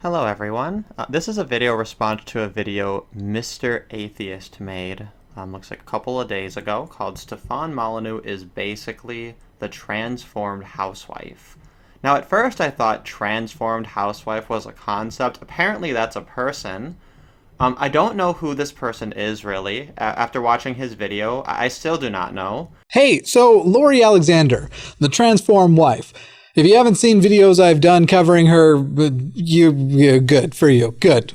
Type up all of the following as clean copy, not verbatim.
Hello everyone. This is a video response to a video Mr. Atheist made, looks like a couple of days ago, called Stefan Molyneux is basically the transformed housewife. Now at first I thought transformed housewife was a concept. Apparently that's a person. I don't know who this person is really. After watching his video, I still do not know. Hey, so Lori Alexander, the transformed wife. If you haven't seen videos I've done covering her, good for you. Good.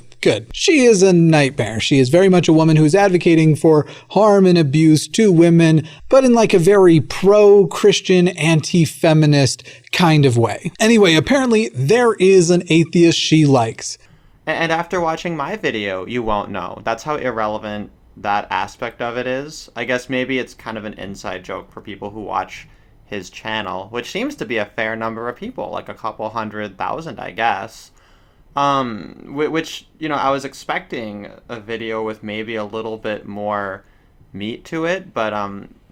She is a nightmare. She is very much a woman who is advocating for harm and abuse to women, but in like a very pro-Christian, anti-feminist kind of way. Anyway, apparently there is an atheist she likes. And after watching my video, you won't know. That's how irrelevant that aspect of it is. I guess maybe it's kind of an inside joke for people who watch his channel, which seems to be a fair number of people, like a couple 100,000, I guess. Which, you know, I was expecting a video with maybe a little bit more meat to it, but,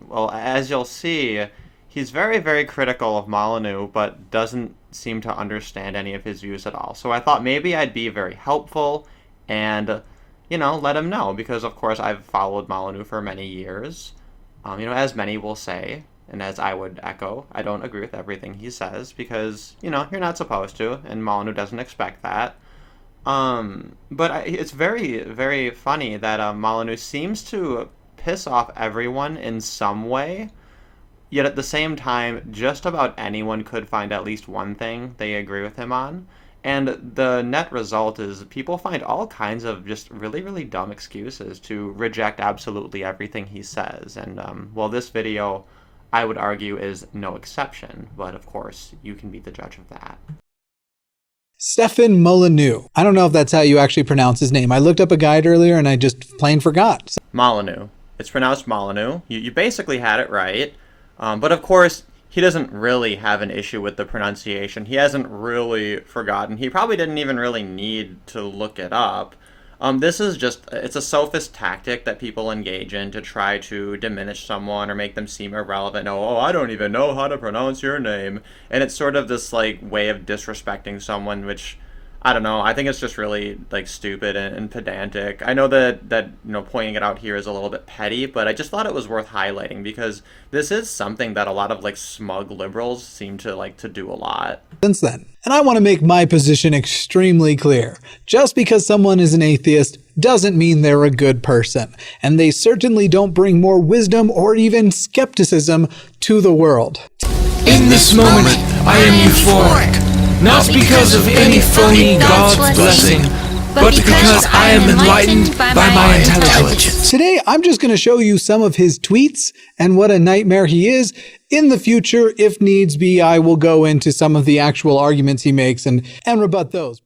well, as you'll see, he's very, very critical of Molyneux, but doesn't seem to understand any of his views at all. So I thought maybe I'd be very helpful and, you know, let him know, because, of course, I've followed Molyneux for many years, you know, as many will say. And as I would echo, I don't agree with everything he says because, you know, you're not supposed to, and Molyneux doesn't expect that. But it's very, very funny that Molyneux seems to piss off everyone in some way, yet at the same time, just about anyone could find at least one thing they agree with him on. And the net result is people find all kinds of just really, really dumb excuses to reject absolutely everything he says. And, well, this video, I would argue, is no exception, but of course, you can be the judge of that. Stefan Molyneux. I don't know if that's how you actually pronounce his name. I looked up a guide earlier and I just plain forgot. Molyneux. It's pronounced Molyneux. You basically had it right. But of course, he doesn't really have an issue with the pronunciation. He hasn't really forgotten. He probably didn't even really need to look it up. This is just, it's a sophist tactic that people engage in to try to diminish someone or make them seem irrelevant. Oh, I don't even know how to pronounce your name. And it's sort of this, like, way of disrespecting someone, which, I don't know, I think it's just really, like, stupid and pedantic. I know that, you know, pointing it out here is a little bit petty, but I just thought it was worth highlighting because this is something that a lot of, like, smug liberals seem to like to do a lot. Since then. And I want to make my position extremely clear. Just because someone is an atheist doesn't mean they're a good person. And they certainly don't bring more wisdom or even skepticism to the world. In this moment, I am euphoric. Not because of any phony God's blessing, but because I am enlightened by my intelligence. Today, I'm just going to show you some of his tweets and what a nightmare he is. In the future, if needs be, I will go into some of the actual arguments he makes and rebut those.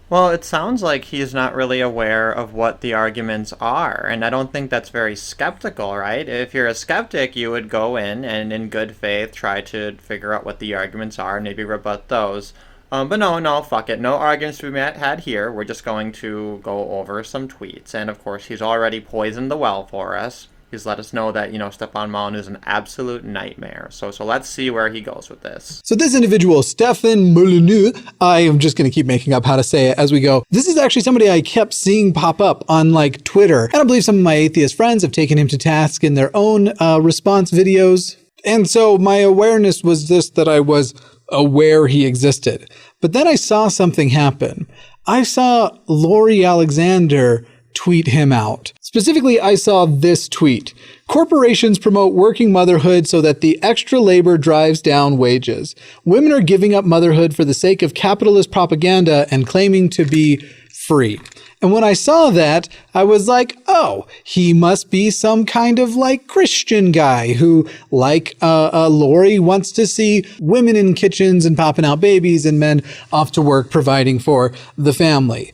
Well, it sounds like he's not really aware of what the arguments are, and I don't think that's very skeptical, right? If you're a skeptic, you would go in and in good faith try to figure out what the arguments are and maybe rebut those. But no, fuck it. No arguments to be had here. We're just going to go over some tweets. And of course, he's already poisoned the well for us. He's let us know that, you know, Stefan Molyneux is an absolute nightmare. So let's see where he goes with this. So this individual, Stefan Molyneux, I am just going to keep making up how to say it as we go. This is actually somebody I kept seeing pop up on like Twitter. And I believe some of my atheist friends have taken him to task in their own response videos. And so my awareness was just that I was aware he existed. But then I saw something happen. I saw Lori Alexander tweet him out. Specifically, I saw this tweet. Corporations promote working motherhood so that the extra labor drives down wages. Women are giving up motherhood for the sake of capitalist propaganda and claiming to be free. And when I saw that, I was like, oh, he must be some kind of like Christian guy who, like Lori, wants to see women in kitchens and popping out babies and men off to work providing for the family.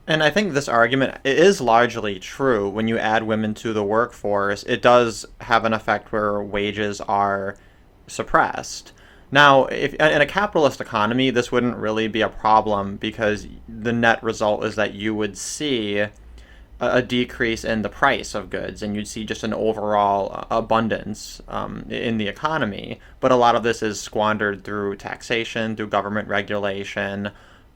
And I think this argument is largely true. When you add women to the workforce, it does have an effect where wages are suppressed. Now, if in a capitalist economy, this wouldn't really be a problem because the net result is that you would see a decrease in the price of goods and you'd see just an overall abundance in the economy. But a lot of this is squandered through taxation, through government regulation,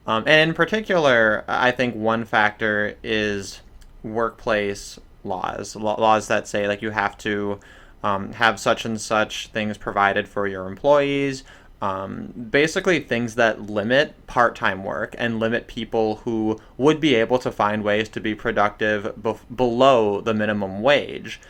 And in particular, I think one factor is workplace laws, laws that say like you have to have such and such things provided for your employees. Basically, things that limit part-time work and limit people who would be able to find ways to be productive below the minimum wage.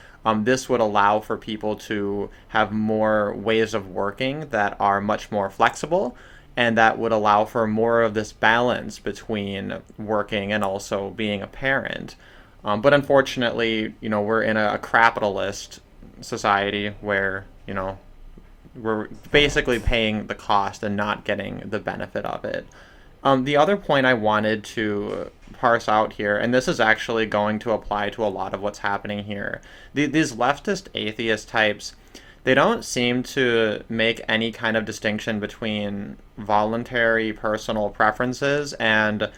This would allow for people to have more ways of working that are much more flexible, and that would allow for more of this balance between working and also being a parent. But unfortunately, we're in a capitalist society where, we're basically paying the cost and not getting the benefit of it. The other point I wanted to parse out here, and this is actually going to apply to a lot of what's happening here, these leftist atheist types, they don't seem to make any kind of distinction between voluntary personal preferences and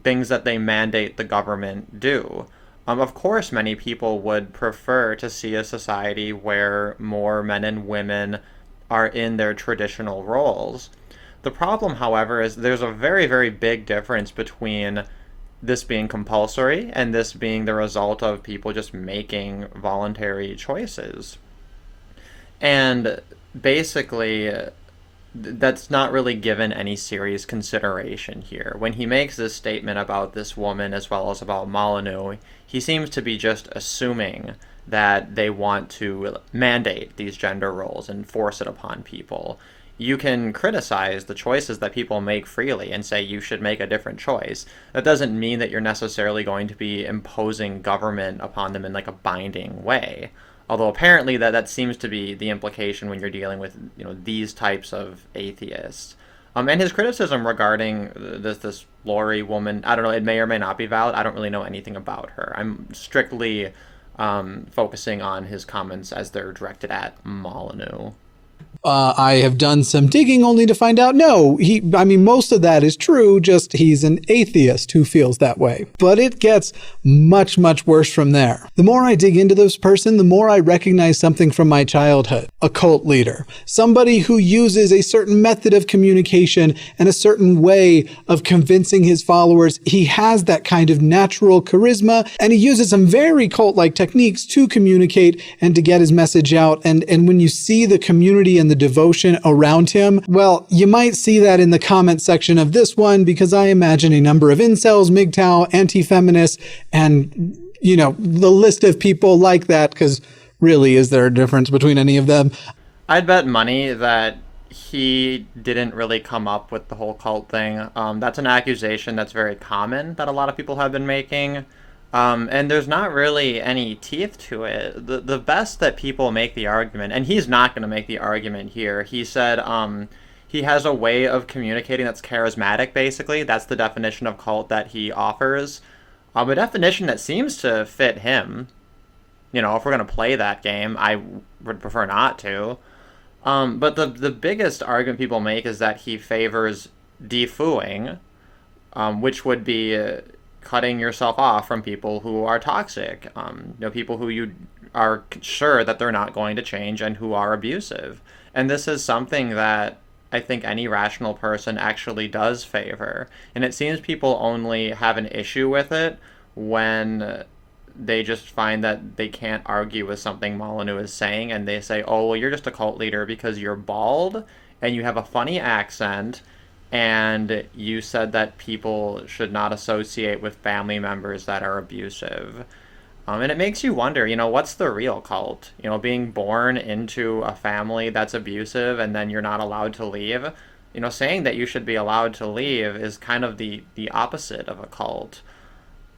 things that they mandate the government do. Of course, many people would prefer to see a society where more men and women are in their traditional roles. The problem, however, is there's a very, very big difference between this being compulsory and this being the result of people just making voluntary choices. And basically, that's not really given any serious consideration here. When he makes this statement about this woman as well as about Molyneux, he seems to be just assuming that they want to mandate these gender roles and force it upon people. You can criticize the choices that people make freely and say you should make a different choice. That doesn't mean that you're necessarily going to be imposing government upon them in like a binding way. Although apparently that seems to be the implication when you're dealing with these types of atheists. And his criticism regarding this Lori woman, I don't know, it may or may not be valid. I don't really know anything about her. I'm strictly focusing on his comments as they're directed at Molyneux. I have done some digging only to find out, no, most of that is true, just he's an atheist who feels that way. But it gets much, much worse from there. The more I dig into this person, the more I recognize something from my childhood. A cult leader. Somebody who uses a certain method of communication and a certain way of convincing his followers. He has that kind of natural charisma, and he uses some very cult-like techniques to communicate and to get his message out. And when you see the community and the devotion around him, well, you might see that in the comment section of this one, because I imagine a number of incels, MGTOW, anti-feminists, and, the list of people like that, because really, is there a difference between any of them? I'd bet money that he didn't really come up with the whole cult thing. That's an accusation that's very common that a lot of people have been making. And there's not really any teeth to it. The best that people make the argument, and he's not going to make the argument here. He said he has a way of communicating that's charismatic, basically. That's the definition of cult that he offers. A definition that seems to fit him. If we're going to play that game, I would prefer not to. But the biggest argument people make is that he favors defooing, which would be cutting yourself off from people who are toxic, people who you are sure that they're not going to change and who are abusive. And this is something that I think any rational person actually does favor. And it seems people only have an issue with it when they just find that they can't argue with something Molyneux is saying, and they say, oh, well, you're just a cult leader because you're bald and you have a funny accent, and you said that people should not associate with family members that are abusive. And it makes you wonder, what's the real cult? Being born into a family that's abusive and then you're not allowed to leave. Saying that you should be allowed to leave is kind of the opposite of a cult.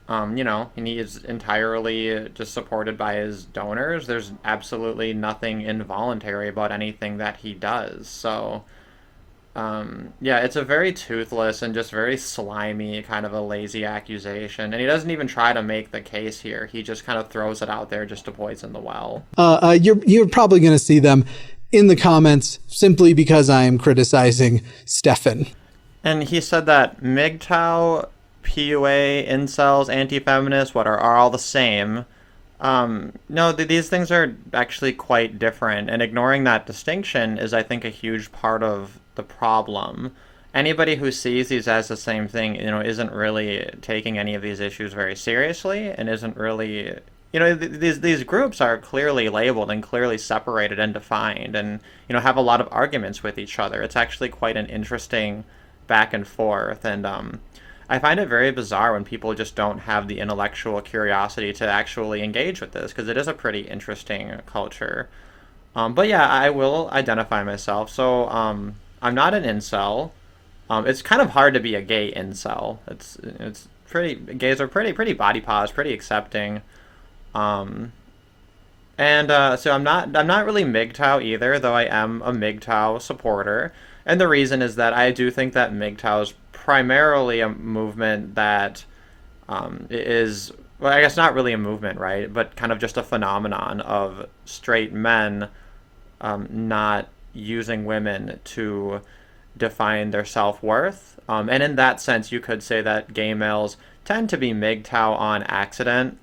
And he is entirely just supported by his donors. There's absolutely nothing involuntary about anything that he does. So it's a very toothless and just very slimy kind of a lazy accusation, and he doesn't even try to make the case here. He just kind of throws it out there just to poison the well. You're probably going to see them in the comments simply because I am criticizing Stefan. And he said that MGTOW, PUA, incels, anti-feminists, are all the same. No, these things are actually quite different, and ignoring that distinction is, I think, a huge part of the problem. anybody who sees these as the same thing, isn't really taking any of these issues very seriously and isn't really, these groups are clearly labeled and clearly separated and defined, and have a lot of arguments with each other. It's actually quite an interesting back and forth, and I find it very bizarre when people just don't have the intellectual curiosity to actually engage with this, because it is a pretty interesting culture. But yeah, I will identify myself. So I'm not an incel. It's kind of hard to be a gay incel. It's pretty, gays are pretty body positive, pretty accepting. Um, and so I'm not really MGTOW either, though I am a MGTOW supporter. And the reason is that I do think that MGTOW is primarily a movement that is, well, I guess not really a movement, right? But kind of just a phenomenon of straight men not using women to define their self-worth. And in that sense, you could say that gay males tend to be MGTOW on accident.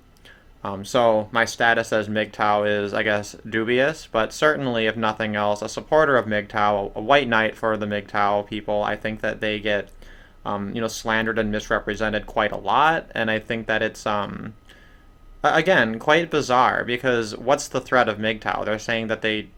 So my status as MGTOW is, I guess, dubious, but certainly, if nothing else, a supporter of MGTOW, a white knight for the MGTOW people. I think that they get, slandered and misrepresented quite a lot, and I think that it's, again, quite bizarre, because what's the threat of MGTOW? They're saying that they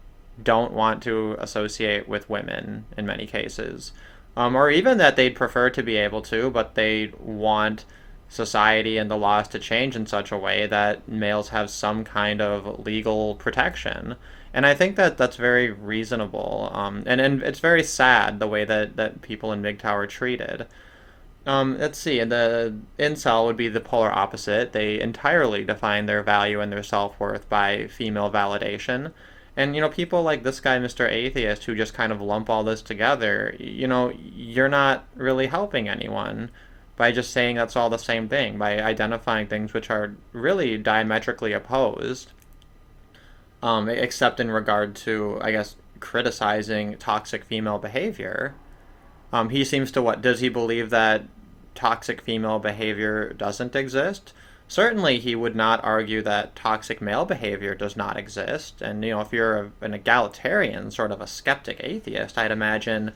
don't want to associate with women in many cases, or even that they'd prefer to be able to, but they want society and the laws to change in such a way that males have some kind of legal protection. And I think that that's very reasonable. And it's very sad the way that people in MGTOW are treated. Let's see, and the incel would be the polar opposite. They entirely define their value and their self-worth by female validation. And, people like this guy, Mr. Atheist, who just kind of lump all this together, you're not really helping anyone by just saying that's all the same thing, by identifying things which are really diametrically opposed, except in regard to, I guess, criticizing toxic female behavior. He seems to, does he believe that toxic female behavior doesn't exist? Certainly he would not argue that toxic male behavior does not exist. And, if you're an egalitarian, sort of a skeptic atheist, I'd imagine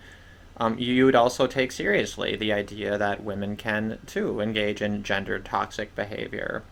you would also take seriously the idea that women can, too, engage in gendered toxic behavior.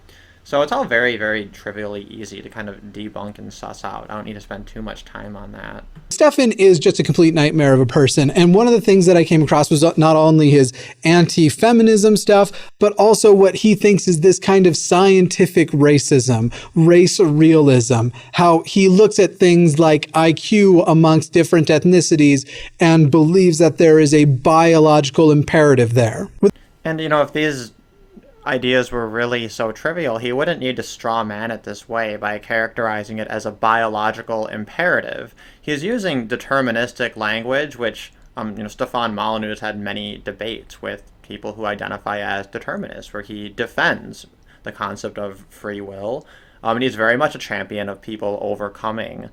So it's all very, very trivially easy to kind of debunk and suss out. I don't need to spend too much time on that. Stefan is just a complete nightmare of a person. And one of the things that I came across was not only his anti-feminism stuff, but also what he thinks is this kind of scientific racism, race realism, how he looks at things like IQ amongst different ethnicities and believes that there is a biological imperative there. And, if these ideas were really so trivial, he wouldn't need to straw man it this way by characterizing it as a biological imperative. He's using deterministic language, which, Stefan Molyneux has had many debates with people who identify as determinists, where he defends the concept of free will. And he's very much a champion of people overcoming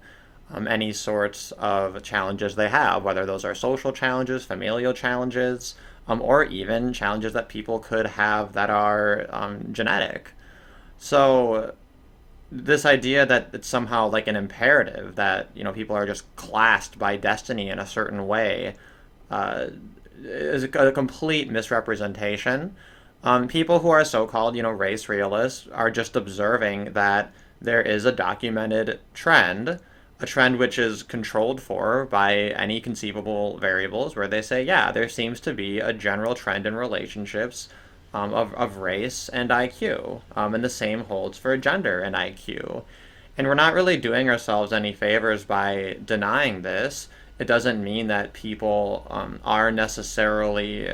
any sorts of challenges they have, whether those are social challenges, familial challenges, or even challenges that people could have that are genetic. So this idea that it's somehow like an imperative, that people are just classed by destiny in a certain way, is a complete misrepresentation. People who are so-called race realists are just observing that there is a documented trend, a trend which is controlled for by any conceivable variables, where they say, yeah, there seems to be a general trend in relationships of race and IQ. And the same holds for gender and IQ. And we're not really doing ourselves any favors by denying this. It doesn't mean that people are necessarily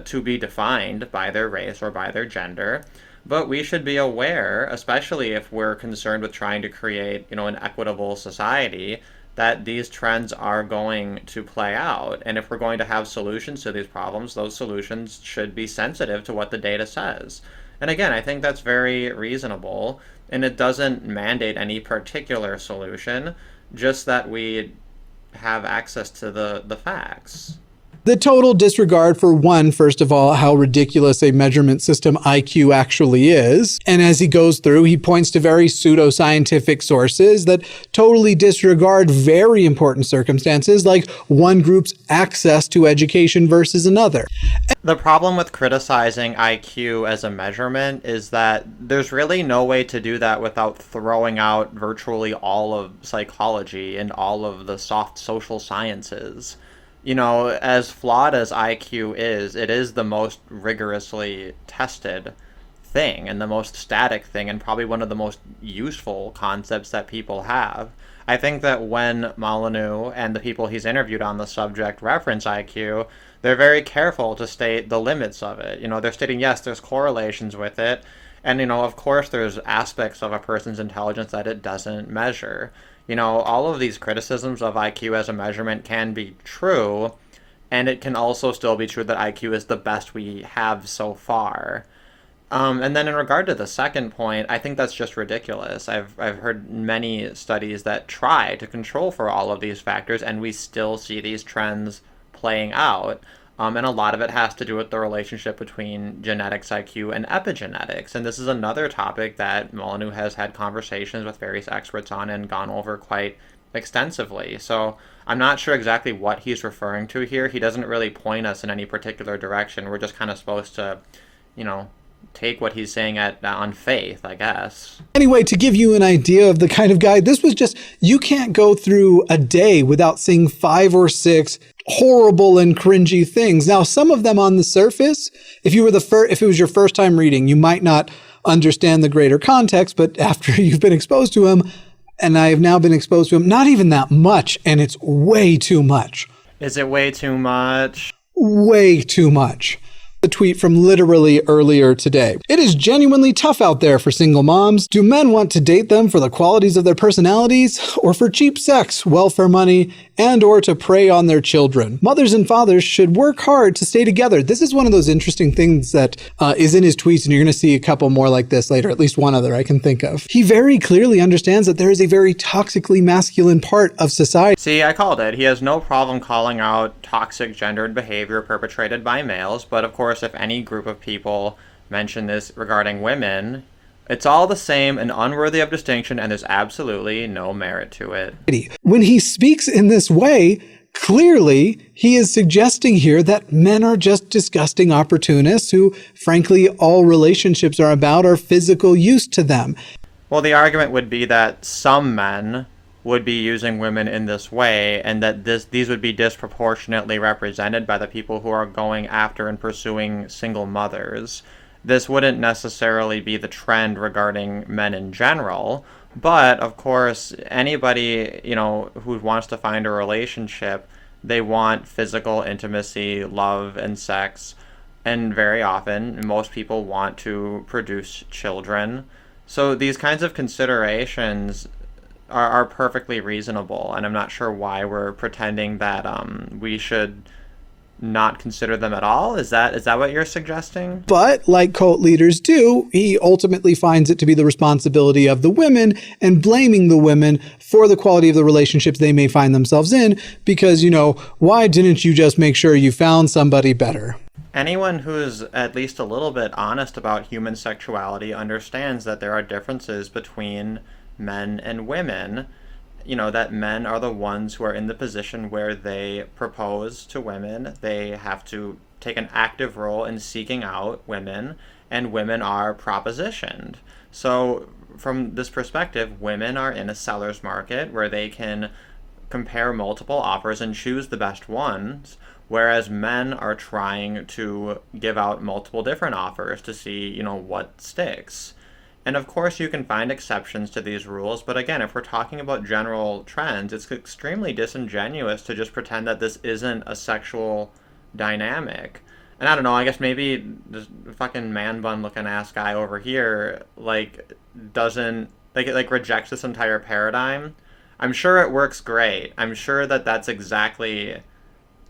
to be defined by their race or by their gender. But we should be aware, especially if we're concerned with trying to create, an equitable society, that these trends are going to play out. And if we're going to have solutions to these problems, those solutions should be sensitive to what the data says. And again, I think that's very reasonable, and it doesn't mandate any particular solution, just that we have access to the facts. The total disregard for one, first of all, how ridiculous a measurement system IQ actually is. And as he goes through, he points to very pseudoscientific sources that totally disregard very important circumstances, like one group's access to education versus another. The problem with criticizing IQ as a measurement is that there's really no way to do that without throwing out virtually all of psychology and all of the soft social sciences. You know, as flawed as IQ is, it is the most rigorously tested thing and the most static thing and probably one of the most useful concepts that people have. I think that when Molyneux and the people he's interviewed on the subject reference IQ, they're very careful to state the limits of it. You know, they're stating, yes, there's correlations with it. And, you know, of course, there's aspects of a person's intelligence that it doesn't measure. You know, all of these criticisms of IQ as a measurement can be true, and it can also still be true that IQ is the best we have so far. And then in regard to the second point, I think that's just ridiculous. I've heard many studies that try to control for all of these factors, and we still see these trends playing out. And a lot of it has to do with the relationship between genetics, IQ, and epigenetics. And this is another topic that Molyneux has had conversations with various experts on and gone over quite extensively. So I'm not sure exactly what he's referring to here. He doesn't really point us in any particular direction. We're just kind of supposed to, you know, take what he's saying on faith, I guess. Anyway, to give you an idea of the kind of guy, this was just, you can't go through a day without seeing 5 or 6 horrible and cringy things. Now, some of them on the surface, if it was your first time reading, you might not understand the greater context, but after you've been exposed to him, and I have now been exposed to him, not even that much, and it's way too much. Is it way too much? Way too much. A tweet from literally earlier today. It is genuinely tough out there for single moms. Do men want to date them for the qualities of their personalities or for cheap sex, welfare money, and or to prey on their children? Mothers and fathers should work hard to stay together. This is one of those interesting things that is in his tweets, and you're going to see a couple more like this later, at least one other I can think of. He very clearly understands that there is a very toxically masculine part of society. See, I called it. He has no problem calling out toxic gendered behavior perpetrated by males, but of course, if any group of people mention this regarding women, it's all the same and unworthy of distinction, and there's absolutely no merit to it. When he speaks in this way, clearly he is suggesting here that men are just disgusting opportunists who, frankly, all relationships are about are physical use to them. Well, the argument would be that some men would be using women in this way, and that these would be disproportionately represented by the people who are going after and pursuing single mothers. This wouldn't necessarily be the trend regarding men in general, but of course, anybody, you know, who wants to find a relationship, they want physical intimacy, love, and sex, and very often, most people want to produce children. So these kinds of considerations are perfectly reasonable, and I'm not sure why we're pretending that we should not consider them at all. Is that what you're suggesting? But like cult leaders do, he ultimately finds it to be the responsibility of the women and blaming the women for the quality of the relationships they may find themselves in, because, you know, why didn't you just make sure you found somebody better? Anyone who's at least a little bit honest about human sexuality understands that there are differences between men and women. You know, that men are the ones who are in the position where they propose to women. They have to take an active role in seeking out women, and women are propositioned. So from this perspective, women are in a seller's market where they can compare multiple offers and choose the best ones, whereas men are trying to give out multiple different offers to see, you know, what sticks. And of course, you can find exceptions to these rules, but again, if we're talking about general trends, it's extremely disingenuous to just pretend that this isn't a sexual dynamic. And I don't know, I guess maybe this fucking man bun looking ass guy over here, doesn't, rejects this entire paradigm. I'm sure it works great. I'm sure that that's exactly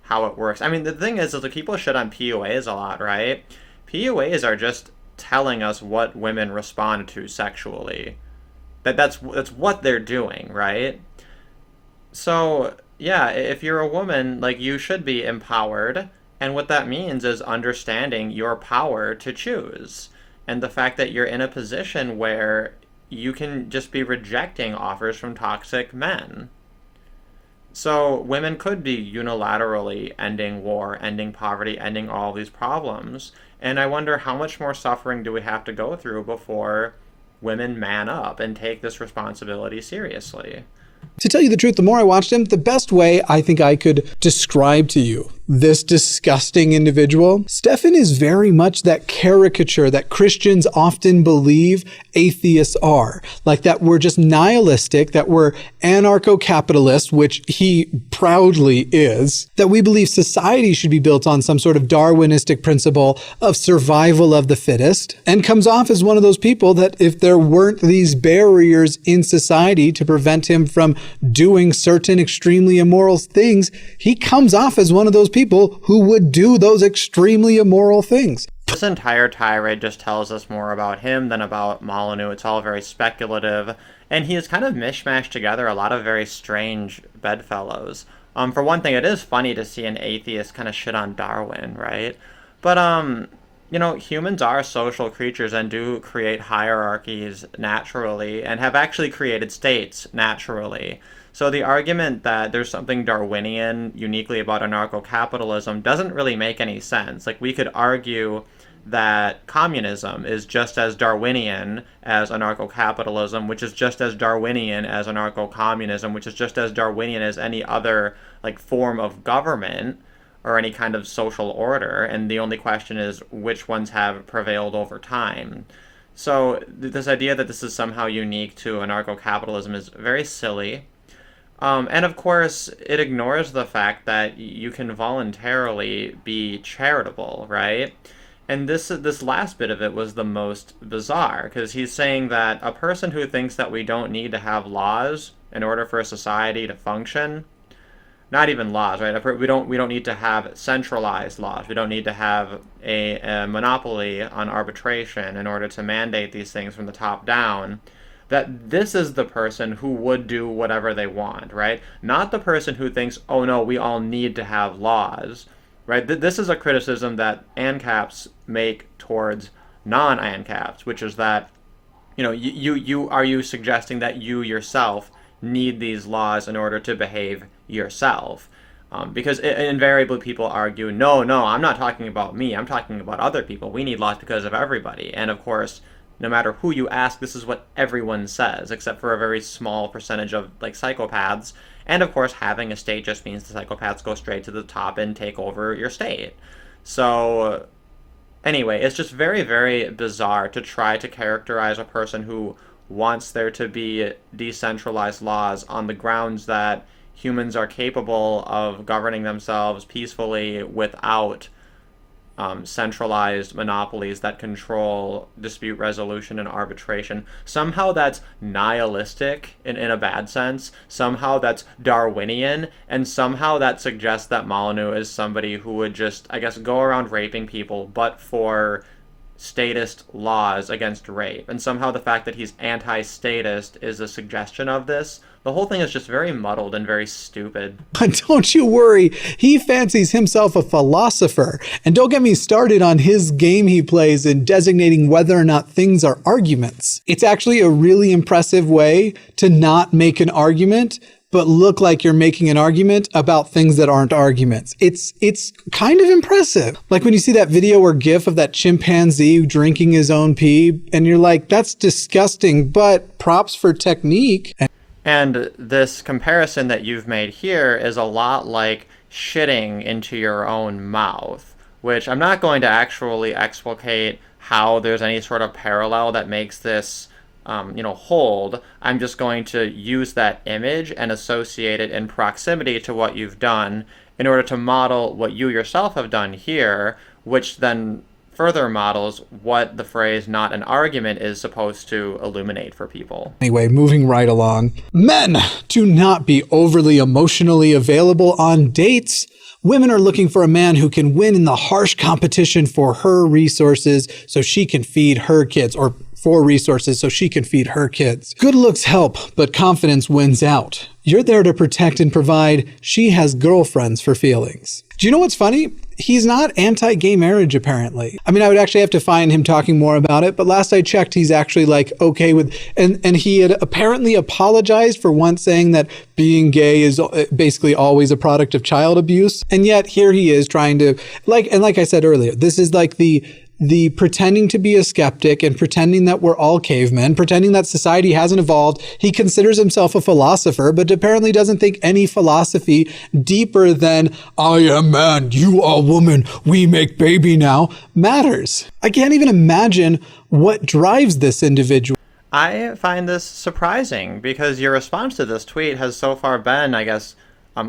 how it works. I mean, the thing is that people shit on PUAs a lot, right? PUAs are just telling us what women respond to sexually. That's what they're doing, right? So Yeah, if you're a woman, like you should be empowered. And what that means is understanding your power to choose. And the fact that you're in a position where you can just be rejecting offers from toxic men. So women could be unilaterally ending war, ending poverty, ending all these problems. And I wonder how much more suffering do we have to go through before women man up and take this responsibility seriously? To tell you the truth, the more I watched him, the best way I think I could describe to you this disgusting individual, Stefan is very much that caricature that Christians often believe atheists are. Like that we're just nihilistic, that we're anarcho-capitalist, which he proudly is, that we believe society should be built on some sort of Darwinistic principle of survival of the fittest, and comes off as one of those people that if there weren't these barriers in society to prevent him from doing certain extremely immoral things, he comes off as one of those people who would do those extremely immoral things. This entire tirade just tells us more about him than about Molyneux. It's all very speculative, and he has kind of mishmashed together a lot of very strange bedfellows. For one thing, it is funny to see an atheist kind of shit on Darwin, right? But, humans are social creatures and do create hierarchies naturally and have actually created states naturally. So the argument that there's something Darwinian uniquely about anarcho-capitalism doesn't really make any sense. Like, we could argue that communism is just as Darwinian as anarcho-capitalism, which is just as Darwinian as anarcho-communism, which is just as Darwinian as any other, like, form of government or any kind of social order, and the only question is which ones have prevailed over time. So this idea that this is somehow unique to anarcho-capitalism is very silly. And of course, it ignores the fact that you can voluntarily be charitable, right? And this last bit of it was the most bizarre, because he's saying that a person who thinks that we don't need to have laws in order for a society to function, not even laws, right? We don't need to have centralized laws. We don't need to have a monopoly on arbitration in order to mandate these things from the top down. That this is the person who would do whatever they want, right? Not the person who thinks, oh no, we all need to have laws, right? This is a criticism that ANCAPs make towards non-ANCAPs, which is that, are you suggesting that you yourself need these laws in order to behave yourself? Because invariably people argue, no, I'm not talking about me, I'm talking about other people. We need laws because of everybody. And of course, no matter who you ask, this is what everyone says, except for a very small percentage of, like, psychopaths. And of course, having a state just means the psychopaths go straight to the top and take over your state. So anyway, it's just very, very bizarre to try to characterize a person who wants there to be decentralized laws on the grounds that humans are capable of governing themselves peacefully without centralized monopolies that control dispute resolution and arbitration. Somehow that's nihilistic in a bad sense. Somehow that's Darwinian. And somehow that suggests that Molyneux is somebody who would just, I guess, go around raping people, but for statist laws against rape. And somehow the fact that he's anti-statist is a suggestion of this. The whole thing is just very muddled and very stupid. But don't you worry, he fancies himself a philosopher. And don't get me started on his game he plays in designating whether or not things are arguments. It's actually a really impressive way to not make an argument, but look like you're making an argument about things that aren't arguments. It's kind of impressive. Like when you see that video or GIF of that chimpanzee drinking his own pee, and you're like, that's disgusting, but props for technique. And this comparison that you've made here is a lot like shitting into your own mouth, which I'm not going to actually explicate how there's any sort of parallel that makes this hold. I'm just going to use that image and associate it in proximity to what you've done in order to model what you yourself have done here, which then further models what the phrase "not an argument" is supposed to illuminate for people. Anyway, moving right along. Men, do not be overly emotionally available on dates. Women are looking for a man who can win in the harsh competition for her resources so she can feed her kids, or for resources so she can feed her kids. Good looks help, but confidence wins out. You're there to protect and provide. She has girlfriends for feelings. Do you know what's funny? He's not anti-gay marriage, apparently. I mean, I would actually have to find him talking more about it, but last I checked, he's actually like okay with, and he had apparently apologized for once saying that being gay is basically always a product of child abuse. And yet here he is trying to, like I said earlier, this is like the pretending to be a skeptic and pretending that we're all cavemen, pretending that society hasn't evolved. He considers himself a philosopher, but apparently doesn't think any philosophy deeper than I am man, you are woman, we make baby now matters. I can't even imagine what drives this individual. I find this surprising because your response to this tweet has so far been, I guess,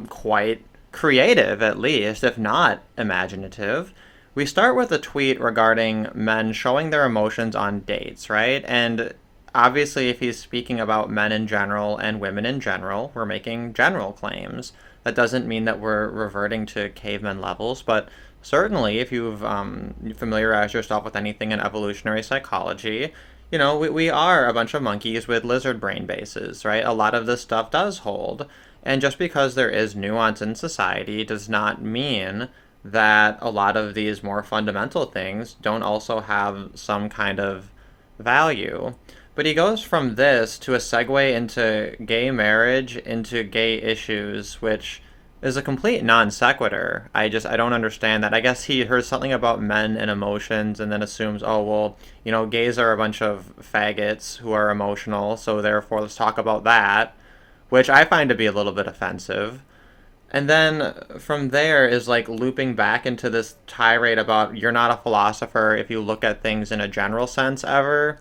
quite creative, at least, if not imaginative. We start with a tweet regarding men showing their emotions on dates, right? And obviously, if he's speaking about men in general and women in general, we're making general claims. That doesn't mean that we're reverting to caveman levels, but certainly if you've familiarized yourself with anything in evolutionary psychology, you know, we are a bunch of monkeys with lizard brain bases, right? A lot of this stuff does hold. And just because there is nuance in society does not mean that a lot of these more fundamental things don't also have some kind of value. But he goes from this to a segue into gay marriage, into gay issues, which is a complete non sequitur. I don't understand that. I guess he heard something about men and emotions and then assumes, oh, well, you know, gays are a bunch of faggots who are emotional, so therefore let's talk about that, which I find to be a little bit offensive. And then from there is like looping back into this tirade about you're not a philosopher if you look at things in a general sense ever.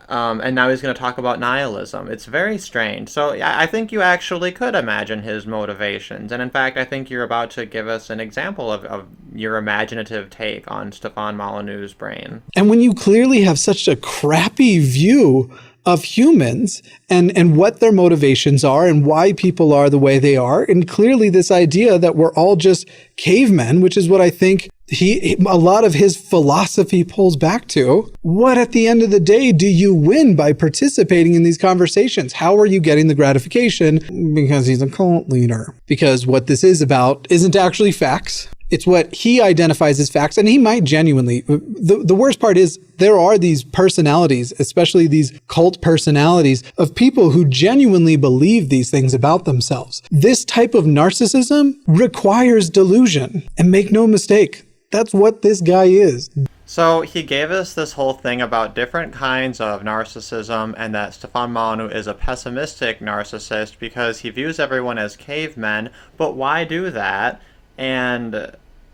And now he's going to talk about nihilism. It's very strange. So I think you actually could imagine his motivations. And in fact, I think you're about to give us an example of your imaginative take on Stefan Molyneux's brain. And when you clearly have such a crappy view of humans and what their motivations are and why people are the way they are. And clearly this idea that we're all just cavemen, which is what I think a lot of his philosophy pulls back to. What at the end of the day do you win by participating in these conversations? How are you getting the gratification? Because he's a cult leader. Because what this is about isn't actually facts. It's what he identifies as facts, and he might genuinely. The worst part is there are these personalities, especially these cult personalities, of people who genuinely believe these things about themselves. This type of narcissism requires delusion. And make no mistake, that's what this guy is. So he gave us this whole thing about different kinds of narcissism and that Stefan Molyneux is a pessimistic narcissist because he views everyone as cavemen, but why do that? And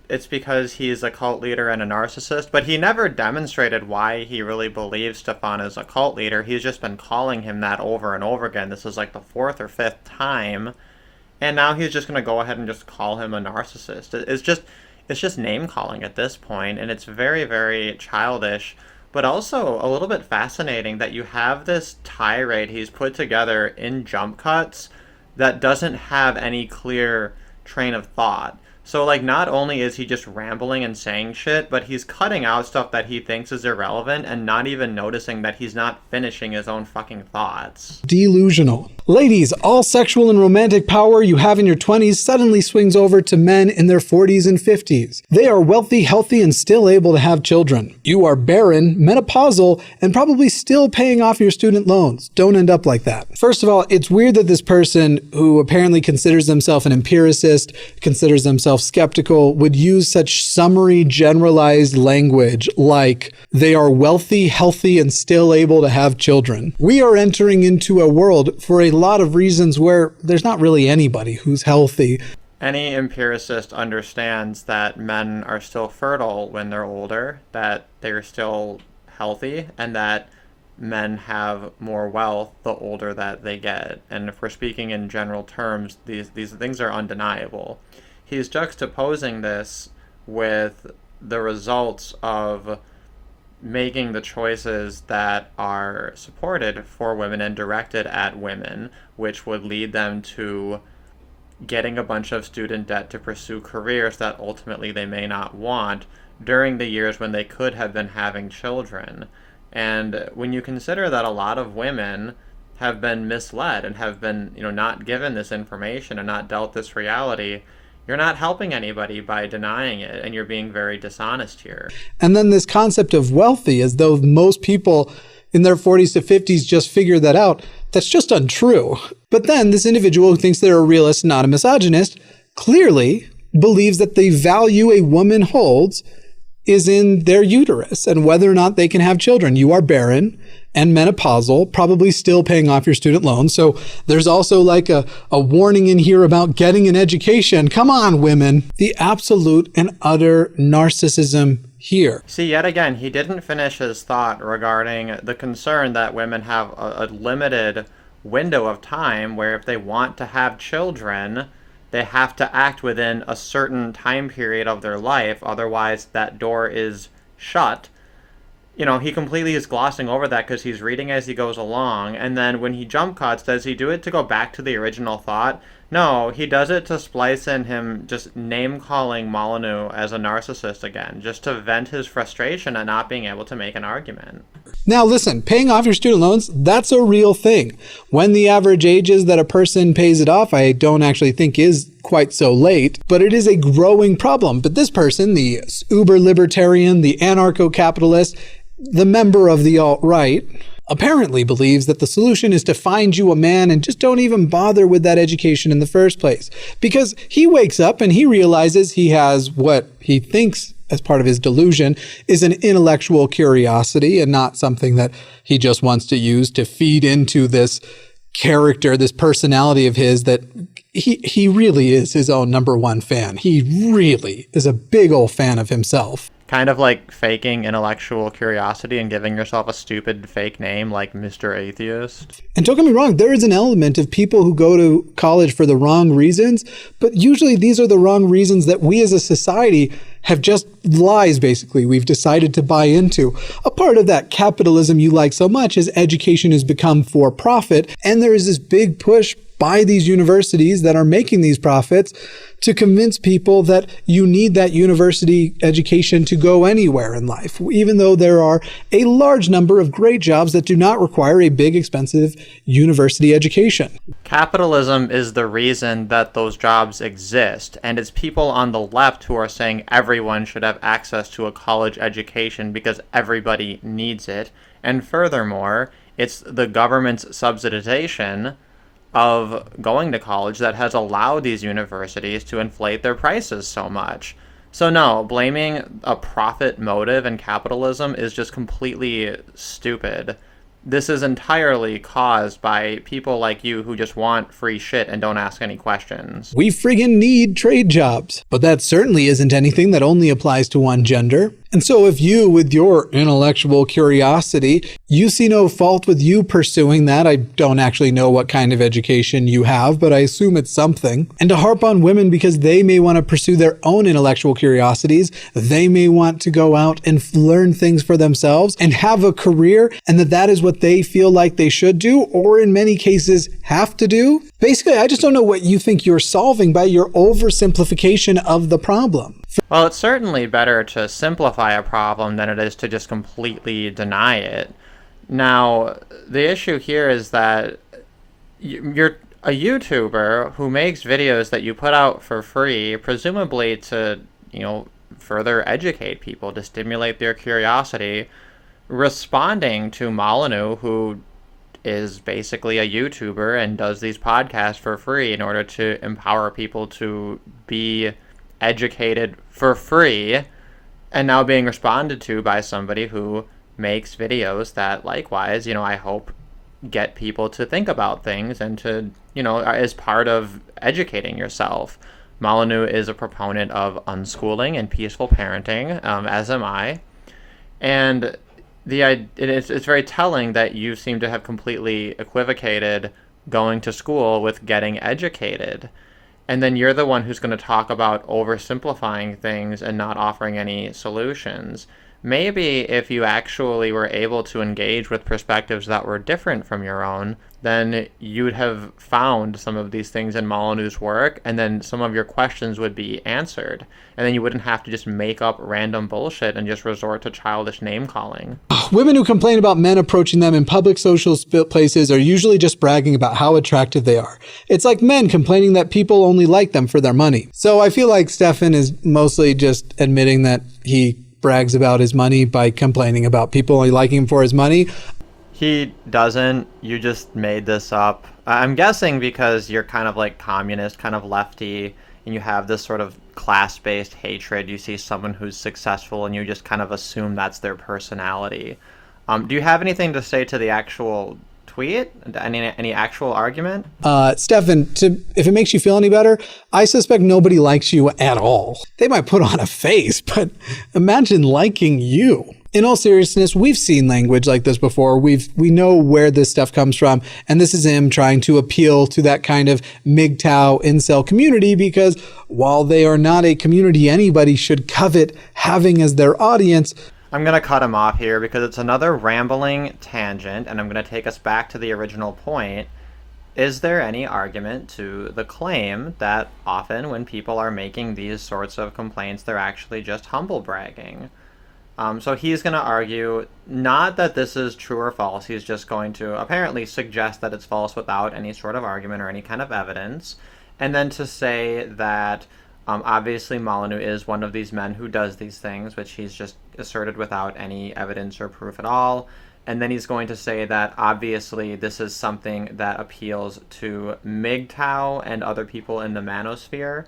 it's because he's a cult leader and a narcissist, but he never demonstrated why he really believes Stefan is a cult leader. He's just been calling him that over and over again. This is like the 4th or 5th time. And now he's just going to go ahead and just call him a narcissist. It's just name calling at this point, and it's very, very childish, but also a little bit fascinating that you have this tirade he's put together in jump cuts that doesn't have any clear train of thought. So, like, not only is he just rambling and saying shit, but he's cutting out stuff that he thinks is irrelevant and not even noticing that he's not finishing his own fucking thoughts. Delusional. Ladies, all sexual and romantic power you have in your 20s suddenly swings over to men in their 40s and 50s. They are wealthy, healthy, and still able to have children. You are barren, menopausal, and probably still paying off your student loans. Don't end up like that. First of all, it's weird that this person, who apparently considers themselves an empiricist, considers themselves skeptical, would use such summary, generalized language like they are wealthy, healthy, and still able to have children. We are entering into a world for a lot of reasons where there's not really anybody who's healthy. Any empiricist understands that men are still fertile when they're older, that they're still healthy, and that men have more wealth the older that they get. And if we're speaking in general terms, these things are undeniable. He's juxtaposing this with the results of making the choices that are supported for women and directed at women, which would lead them to getting a bunch of student debt to pursue careers that ultimately they may not want during the years when they could have been having children. And when you consider that a lot of women have been misled and have been, not given this information and not dealt this reality, you're not helping anybody by denying it, and you're being very dishonest here. And then this concept of wealthy, as though most people in their 40s to 50s just figured that out. That's just untrue. But then this individual who thinks they're a realist, not a misogynist, clearly believes that the value a woman holds is in their uterus and whether or not they can have children. You are barren and menopausal, probably still paying off your student loans. So there's also like a warning in here about getting an education. Come on, women. The absolute and utter narcissism here. See, yet again, he didn't finish his thought regarding the concern that women have a limited window of time where if they want to have children, they have to act within a certain time period of their life, otherwise that door is shut. He completely is glossing over that because he's reading as he goes along, and then when he jump cuts, does he do it to go back to the original thought? No, he does it to splice in him just name-calling Molyneux as a narcissist again, just to vent his frustration at not being able to make an argument. Now listen, paying off your student loans, that's a real thing. When the average age is that a person pays it off, I don't actually think is quite so late, but it is a growing problem. But this person, the uber-libertarian, the anarcho-capitalist, the member of the alt-right, apparently believes that the solution is to find you a man and just don't even bother with that education in the first place. Because he wakes up and he realizes he has what he thinks, as part of his delusion, is an intellectual curiosity and not something that he just wants to use to feed into this character, this personality of his that he really is his own number one fan. He really is a big old fan of himself. Kind of like faking intellectual curiosity and giving yourself a stupid fake name like Mr. Atheist. And don't get me wrong, there is an element of people who go to college for the wrong reasons, but usually these are the wrong reasons that we as a society have just lies, basically, we've decided to buy into. A part of that capitalism you like so much is education has become for profit, and there is this big push by these universities that are making these profits to convince people that you need that university education to go anywhere in life, even though there are a large number of great jobs that do not require a big, expensive university education. Capitalism is the reason that those jobs exist, and it's people on the left who are saying everyone should have access to a college education because everybody needs it. And furthermore, it's the government's subsidization of going to college that has allowed these universities to inflate their prices so much. So no, blaming a profit motive in capitalism is just completely stupid. This is entirely caused by people like you who just want free shit and don't ask any questions. We friggin' need trade jobs, but that certainly isn't anything that only applies to one gender. And so if you, with your intellectual curiosity, you see no fault with you pursuing that. I don't actually know what kind of education you have, but I assume it's something. And to harp on women because they may want to pursue their own intellectual curiosities, they may want to go out and learn things for themselves and have a career, and that is what they feel like they should do, or in many cases have to do. Basically, I just don't know what you think you're solving by your oversimplification of the problem. Well, it's certainly better to simplify a problem than it is to just completely deny it. Now, the issue here is that you're a YouTuber who makes videos that you put out for free, presumably to, further educate people, to stimulate their curiosity, responding to Molyneux, who is basically a YouTuber and does these podcasts for free in order to empower people to be educated for free, and now being responded to by somebody who makes videos that likewise, I hope get people to think about things and to, as part of educating yourself. Molyneux is a proponent of unschooling and peaceful parenting, as am I. And it's very telling that you seem to have completely equivocated going to school with getting educated. And then you're the one who's going to talk about oversimplifying things and not offering any solutions. maybe if you actually were able to engage with perspectives that were different from your own, then you'd have found some of these things in Molyneux's work, and then some of your questions would be answered. And then you wouldn't have to just make up random bullshit and just resort to childish name-calling. Women who complain about men approaching them in public social places are usually just bragging about how attractive they are. It's like men complaining that people only like them for their money. So I feel like Stefan is mostly just admitting that he brags about his money by complaining about people only liking him for his money. He doesn't. You just made this up. I'm guessing because you're kind of like communist, kind of lefty, and you have this sort of class-based hatred. You see someone who's successful and you just kind of assume that's their personality. Do you have anything to say to the actual tweet? Any actual argument? Stefan, if it makes you feel any better, I suspect nobody likes you at all. They might put on a face, but imagine liking you. In all seriousness, we've seen language like this before. We know where this stuff comes from, and this is him trying to appeal to that kind of MGTOW incel community, because while they are not a community anybody should covet having as their audience. I'm going to cut him off here because it's another rambling tangent, and I'm going to take us back to the original point. Is there any argument to the claim that often when people are making these sorts of complaints, they're actually just humble bragging? So he's going to argue not that this is true or false. He's just going to apparently suggest that it's false without any sort of argument or any kind of evidence. And then to say that obviously Molyneux is one of these men who does these things, which he's just asserted without any evidence or proof at all. And then he's going to say that obviously this is something that appeals to MGTOW and other people in the manosphere.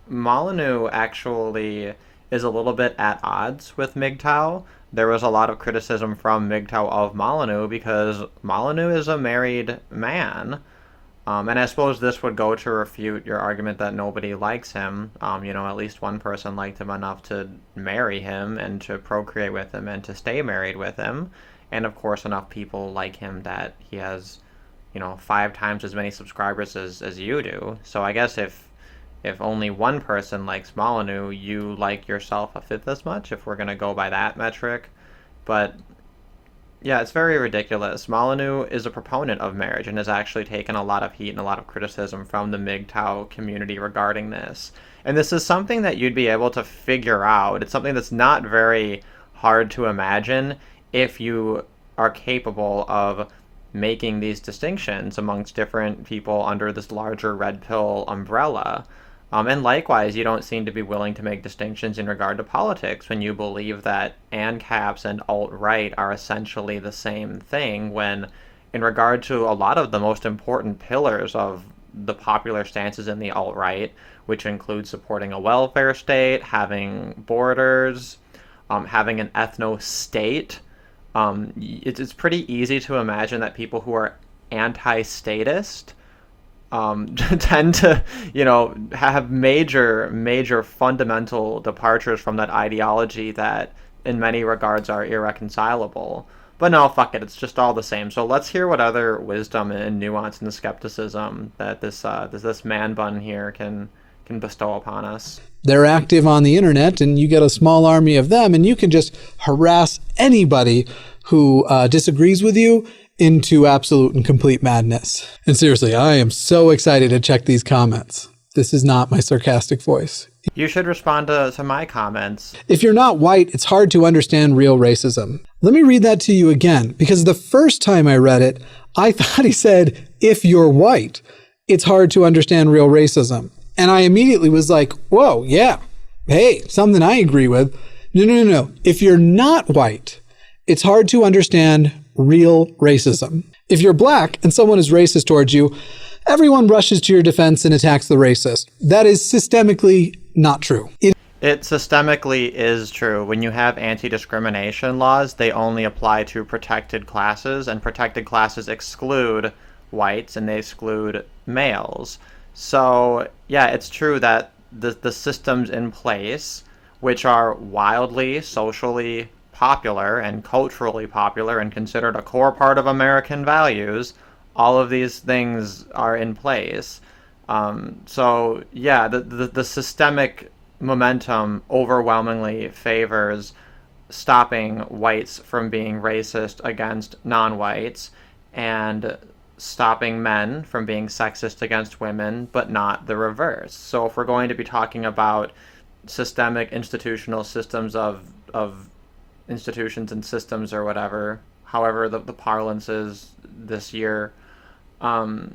Molyneux actually is a little bit at odds with MGTOW. There was a lot of criticism from MGTOW of Molyneux because Molyneux is a married man. And I suppose this would go to refute your argument that nobody likes him. At least one person liked him enough to marry him and to procreate with him and to stay married with him. And of course enough people like him that he has, 5 times as many subscribers as you do. So I guess if only one person likes Molyneux, you like yourself a fifth as much, if we're going to go by that metric. But yeah, it's very ridiculous. Molyneux is a proponent of marriage and has actually taken a lot of heat and a lot of criticism from the MGTOW community regarding this. And this is something that you'd be able to figure out. It's something that's not very hard to imagine if you are capable of making these distinctions amongst different people under this larger red pill umbrella. And likewise, you don't seem to be willing to make distinctions in regard to politics when you believe that ANCAPs and alt-right are essentially the same thing, when in regard to a lot of the most important pillars of the popular stances in the alt-right, which include supporting a welfare state, having borders, having an ethno-state, it's pretty easy to imagine that people who are anti-statist tend to, have major fundamental departures from that ideology that in many regards are irreconcilable. But no, fuck it, it's just all the same. So let's hear what other wisdom and nuance and skepticism that this man bun here can bestow upon us. They're active on the internet, and you get a small army of them, and you can just harass anybody who disagrees with you into absolute and complete madness. And seriously, I am so excited to check these comments. This is not my sarcastic voice. You should respond to my comments. If you're not white, it's hard to understand real racism. Let me read that to you again, because the first time I read it, I thought he said, if you're white, it's hard to understand real racism. And I immediately was like, whoa, yeah, hey, something I agree with. No. If you're not white, it's hard to understand real racism. If you're black and someone is racist towards you, everyone rushes to your defense and attacks the racist. That is systemically not true. It systemically is true. When you have anti-discrimination laws, they only apply to protected classes, and protected classes exclude whites and they exclude males. So yeah, it's true that the systems in place, which are wildly socially popular and culturally popular and considered a core part of American values, all of these things are in place. So yeah, the systemic momentum overwhelmingly favors stopping whites from being racist against non-whites and stopping men from being sexist against women, but not the reverse. So if we're going to be talking about systemic institutional systems of institutions and systems or whatever, however the parlance is this year, yeah,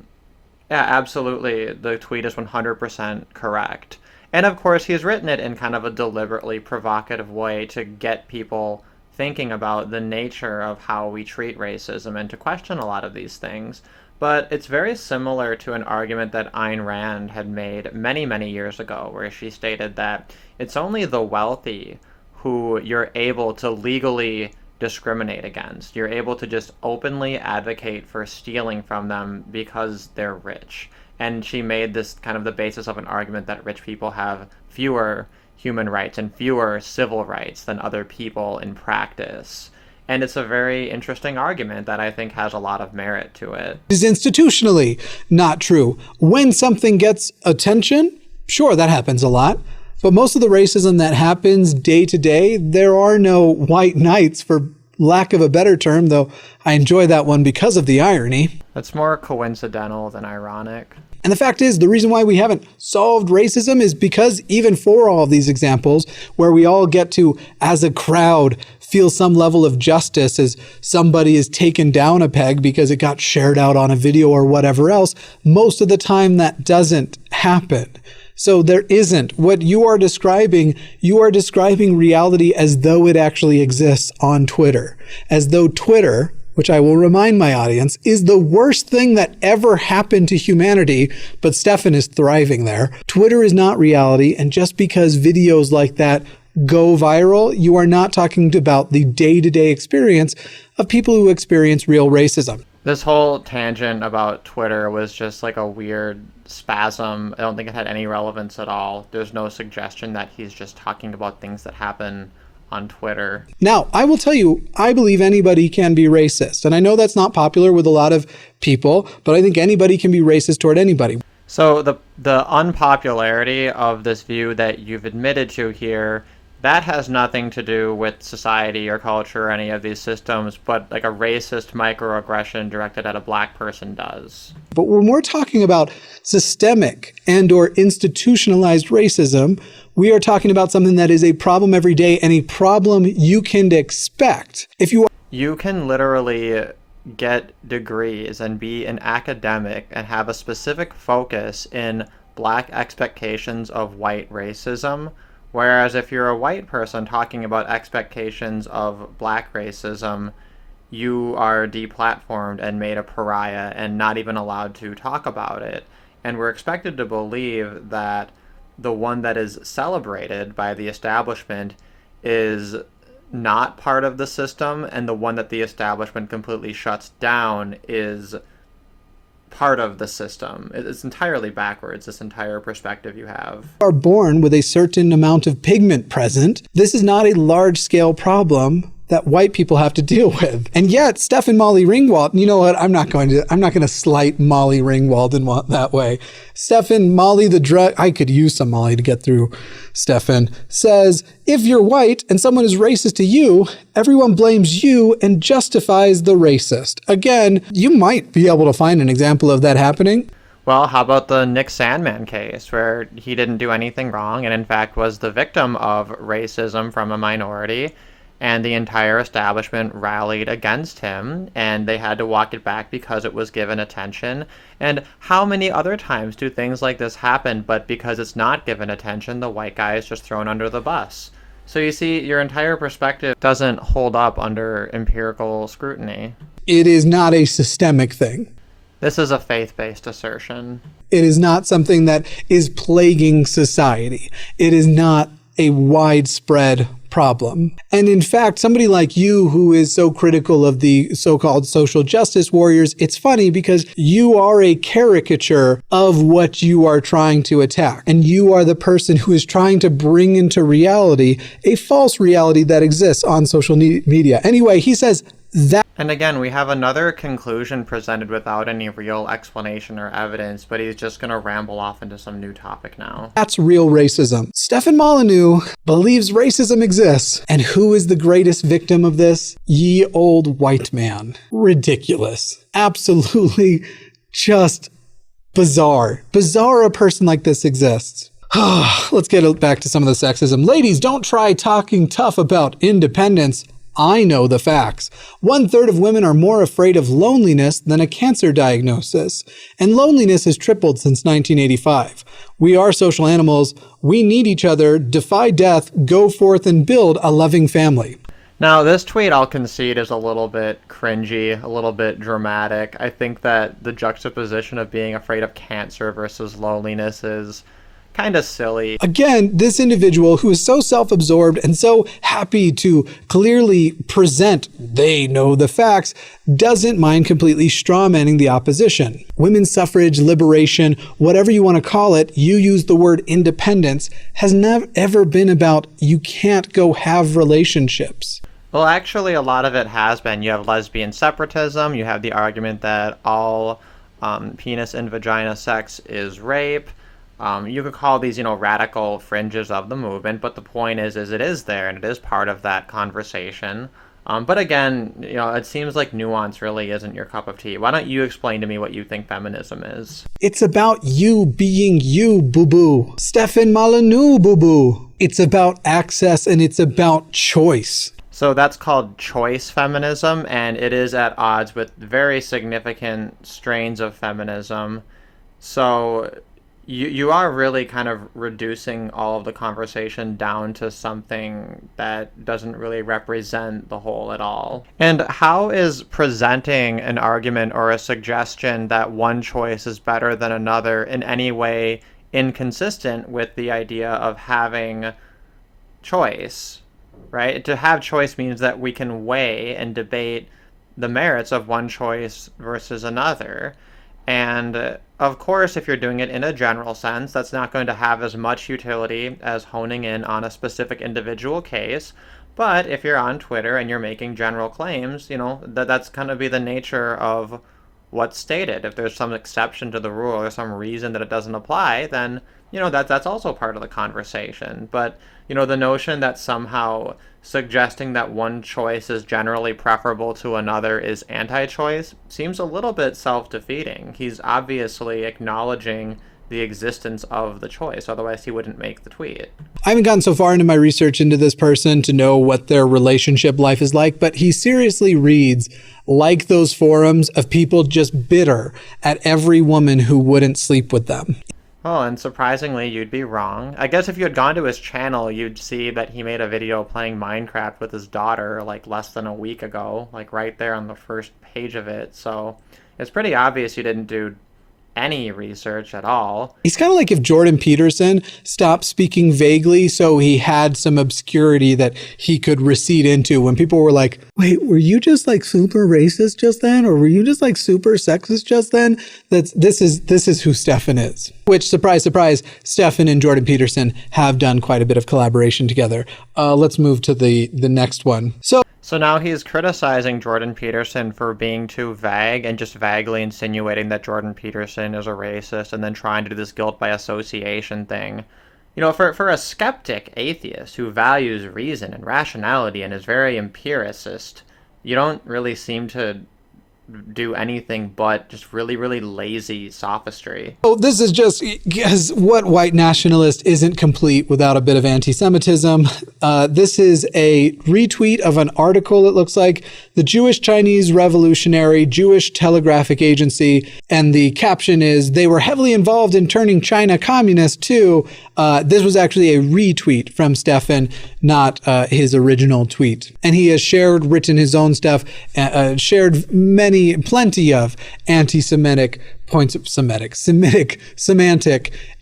absolutely, the tweet is 100% correct. And of course, he's written it in kind of a deliberately provocative way to get people thinking about the nature of how we treat racism and to question a lot of these things. But it's very similar to an argument that Ayn Rand had made many, many years ago, where she stated that it's only the wealthy who you're able to legally discriminate against. You're able to just openly advocate for stealing from them because they're rich. And she made this kind of the basis of an argument that rich people have fewer human rights and fewer civil rights than other people in practice. And it's a very interesting argument that I think has a lot of merit to it. It is institutionally not true. When something gets attention, sure, that happens a lot. But most of the racism that happens day to day, there are no white knights, for lack of a better term, though I enjoy that one because of the irony. That's more coincidental than ironic. And the fact is, the reason why we haven't solved racism is because even for all of these examples, where we all get to, as a crowd, feel some level of justice as somebody is taken down a peg because it got shared out on a video or whatever else, most of the time that doesn't happen. So there isn't. What you are describing reality as though it actually exists on Twitter. As though Twitter, which I will remind my audience, is the worst thing that ever happened to humanity, but Stefan is thriving there. Twitter is not reality, and just because videos like that go viral, you are not talking about the day-to-day experience of people who experience real racism. This whole tangent about Twitter was just like a weird spasm. I don't think it had any relevance at all. There's no suggestion that he's just talking about things that happen on Twitter. Now, I will tell you, I believe anybody can be racist. And I know that's not popular with a lot of people, but I think anybody can be racist toward anybody. So the unpopularity of this view that you've admitted to here, that has nothing to do with society or culture or any of these systems, but like a racist microaggression directed at a black person does. But when we're talking about systemic and or institutionalized racism, we are talking about something that is a problem every day and a problem you can expect. You can literally get degrees and be an academic and have a specific focus in black expectations of white racism. Whereas if you're a white person talking about expectations of black racism, you are deplatformed and made a pariah and not even allowed to talk about it. And we're expected to believe that the one that is celebrated by the establishment is not part of the system, and the one that the establishment completely shuts down is part of the system. It's entirely backwards, this entire perspective you have. Are born with a certain amount of pigment present. This is not a large-scale problem that white people have to deal with. And yet, Stefan Molly Ringwald, you know what? I'm not going to slight Molly Ringwald in that way. Stefan Molly the drug, I could use some Molly to get through Stefan, says, if you're white and someone is racist to you, everyone blames you and justifies the racist. Again, you might be able to find an example of that happening. Well, how about the Nick Sandmann case, where he didn't do anything wrong and in fact was the victim of racism from a minority, and the entire establishment rallied against him, and they had to walk it back because it was given attention. And how many other times do things like this happen, but because it's not given attention, the white guy is just thrown under the bus? So you see, your entire perspective doesn't hold up under empirical scrutiny. It is not a systemic thing. This is a faith-based assertion. It is not something that is plaguing society. It is not a widespread problem. And in fact, somebody like you who is so critical of the so-called social justice warriors, it's funny because you are a caricature of what you are trying to attack. And you are the person who is trying to bring into reality a false reality that exists on social media. Anyway, he says that And again, we have another conclusion presented without any real explanation or evidence, but he's just going to ramble off into some new topic now. That's real racism. Stefan Molyneux believes racism exists. And who is the greatest victim of this? Ye old white man. Ridiculous. Absolutely just bizarre. Bizarre a person like this exists. Let's get back to some of the sexism. Ladies, don't try talking tough about independence. I know the facts. 1/3 of women are more afraid of loneliness than a cancer diagnosis. And loneliness has tripled since 1985. We are social animals. We need each other. Defy death. Go forth and build a loving family. Now, this tweet, I'll concede, is a little bit cringy, a little bit dramatic. I think that the juxtaposition of being afraid of cancer versus loneliness is kind of silly. Again, this individual who is so self-absorbed and so happy to clearly present they know the facts doesn't mind completely strawmanning the opposition. Women's suffrage, liberation, whatever you want to call it, you use the word independence, has never ever been about you can't go have relationships. Well, actually, a lot of it has been. You have lesbian separatism, you have the argument that all penis and vagina sex is rape. You could call these, radical fringes of the movement, but the point is it is there and it is part of that conversation. But again, it seems like nuance really isn't your cup of tea. Why don't you explain to me what you think feminism is? It's about you being you, boo-boo. Stefan Molyneux, boo-boo. It's about access and it's about choice. So that's called choice feminism, and it is at odds with very significant strains of feminism. So you are really kind of reducing all of the conversation down to something that doesn't really represent the whole at all. And how is presenting an argument or a suggestion that one choice is better than another in any way inconsistent with the idea of having choice, right? To have choice means that we can weigh and debate the merits of one choice versus another. And of course, if you're doing it in a general sense, that's not going to have as much utility as honing in on a specific individual case. But if you're on Twitter and you're making general claims, that's going to be the nature of what's stated. If there's some exception to the rule or some reason that it doesn't apply, then, that's also part of the conversation. But, the notion that somehow suggesting that one choice is generally preferable to another is anti-choice seems a little bit self-defeating. He's obviously acknowledging the existence of the choice, otherwise he wouldn't make the tweet. I haven't gotten so far into my research into this person to know what their relationship life is like, but he seriously reads like those forums of people just bitter at every woman who wouldn't sleep with them. Oh, and surprisingly, you'd be wrong. I guess if you had gone to his channel, you'd see that he made a video playing Minecraft with his daughter less than a week ago, right there on the first page of it. So it's pretty obvious you didn't do any research at all. He's kind of like if Jordan Peterson stopped speaking vaguely so he had some obscurity that he could recede into when people were like, wait, were you just super racist just then? Or were you just super sexist just then? This is who Stefan is. Which, surprise, surprise, Stefan and Jordan Peterson have done quite a bit of collaboration together. Let's move to the next one. So now he's criticizing Jordan Peterson for being too vague and just vaguely insinuating that Jordan Peterson is a racist and then trying to do this guilt by association thing. For a skeptic atheist who values reason and rationality and is very empiricist, you don't really seem to do anything but just really, really lazy sophistry. Oh, this is just because what white nationalist isn't complete without a bit of anti-Semitism. This is a retweet of an article, it looks like, the Jewish Chinese Revolutionary Jewish Telegraphic Agency, and the caption is, they were heavily involved in turning China communist too. This was actually a retweet from Stefan, not his original tweet. And he has written his own stuff, shared plenty of anti-Semitic points of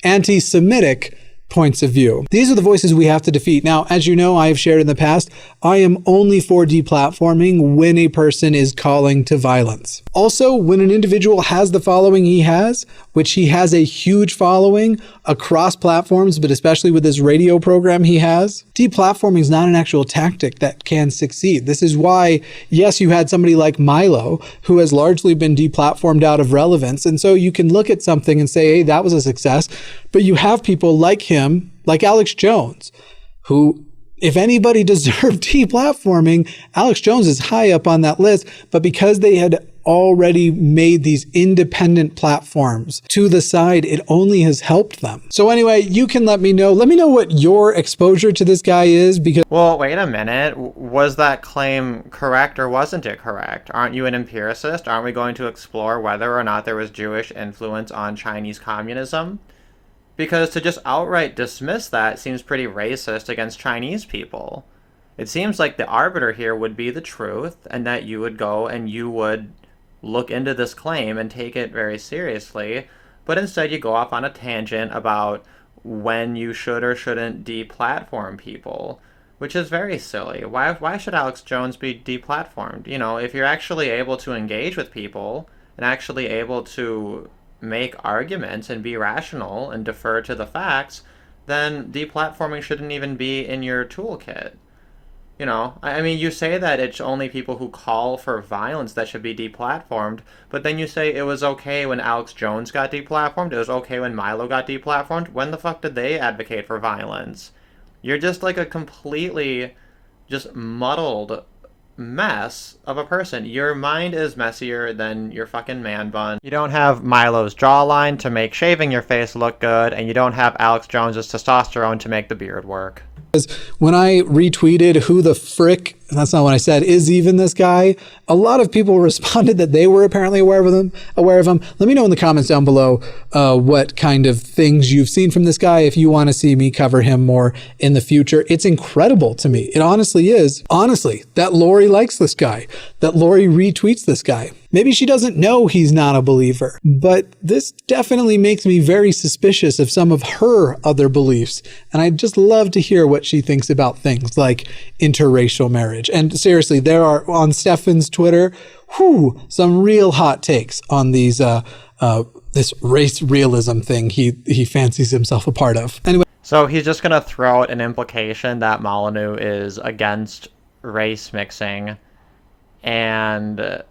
anti-Semitic points of view. These are the voices we have to defeat. Now, as you know, I have shared in the past, I am only for deplatforming when a person is calling to violence. Also, when an individual has the following he has, which he has a huge following across platforms, but especially with this radio program he has, deplatforming is not an actual tactic that can succeed. This is why, yes, you had somebody like Milo, who has largely been deplatformed out of relevance. And so you can look at something and say, hey, that was a success. But you have people like him, like Alex Jones, who, if anybody deserved deplatforming, Alex Jones is high up on that list. But because they had already made these independent platforms to the side, it only has helped them. So anyway, you can let me know what your exposure to this guy is, because... Well, wait a minute. Was that claim correct or wasn't it correct? Aren't you an empiricist? Aren't we going to explore whether or not there was Jewish influence on Chinese communism? Because to just outright dismiss that seems pretty racist against Chinese people. It seems like the arbiter here would be the truth, and that you would go and you would look into this claim and take it very seriously, but instead you go off on a tangent about when you should or shouldn't deplatform people, which is very silly. Why should Alex Jones be deplatformed? You know, if you're actually able to engage with people and actually able to make arguments and be rational and defer to the facts, then deplatforming shouldn't even be in your toolkit. You know, I mean, you say that it's only people who call for violence that should be deplatformed, but then you say it was okay when Alex Jones got deplatformed, it was okay when Milo got deplatformed. When the fuck did they advocate for violence? You're just like a completely just muddled mess of a person. Your mind is messier than your fucking man bun. You don't have Milo's jawline to make shaving your face look good, and you don't have Alex Jones's testosterone to make the beard work. When I retweeted who the frick, that's not what I said, is even this guy, a lot of people responded that they were apparently aware of him. Let me know in the comments down below what kind of things you've seen from this guy if you want to see me cover him more in the future. It's incredible to me. It honestly is. Honestly, that Lori likes this guy, that Lori retweets this guy. Maybe she doesn't know he's not a believer, but this definitely makes me very suspicious of some of her other beliefs. And I'd just love to hear what she thinks about things like interracial marriage. And seriously, there are on Stefan's Twitter, some real hot takes on these, this race realism thing he fancies himself a part of. Anyway. So he's just going to throw out an implication that Molyneux is against race mixing and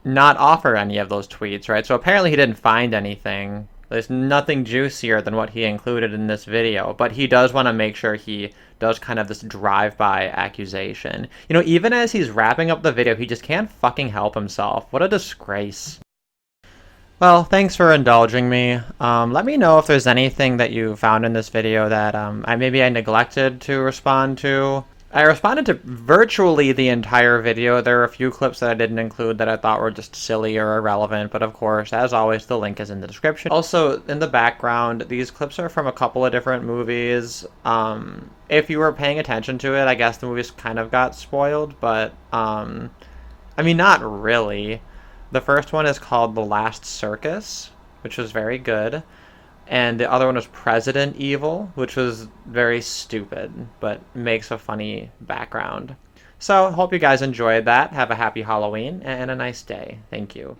not offer any of those tweets, right? So apparently he didn't find anything. There's nothing juicier than what he included in this video, but he does want to make sure he does kind of this drive-by accusation. You know, even as he's wrapping up the video, he just can't fucking help himself. What a disgrace. Well, thanks for indulging me. Let me know if there's anything that you found in this video that I neglected to respond to. I responded to virtually the entire video. There are a few clips that I didn't include that I thought were just silly or irrelevant, but of course, as always, the link is in the description. Also, in the background, these clips are from a couple of different movies. If you were paying attention to it, I guess the movies kind of got spoiled, but, I mean, not really. The first one is called The Last Circus, which was very good. And the other one was President Evil, which was very stupid, but makes a funny background. So, hope you guys enjoyed that. Have a happy Halloween and a nice day. Thank you.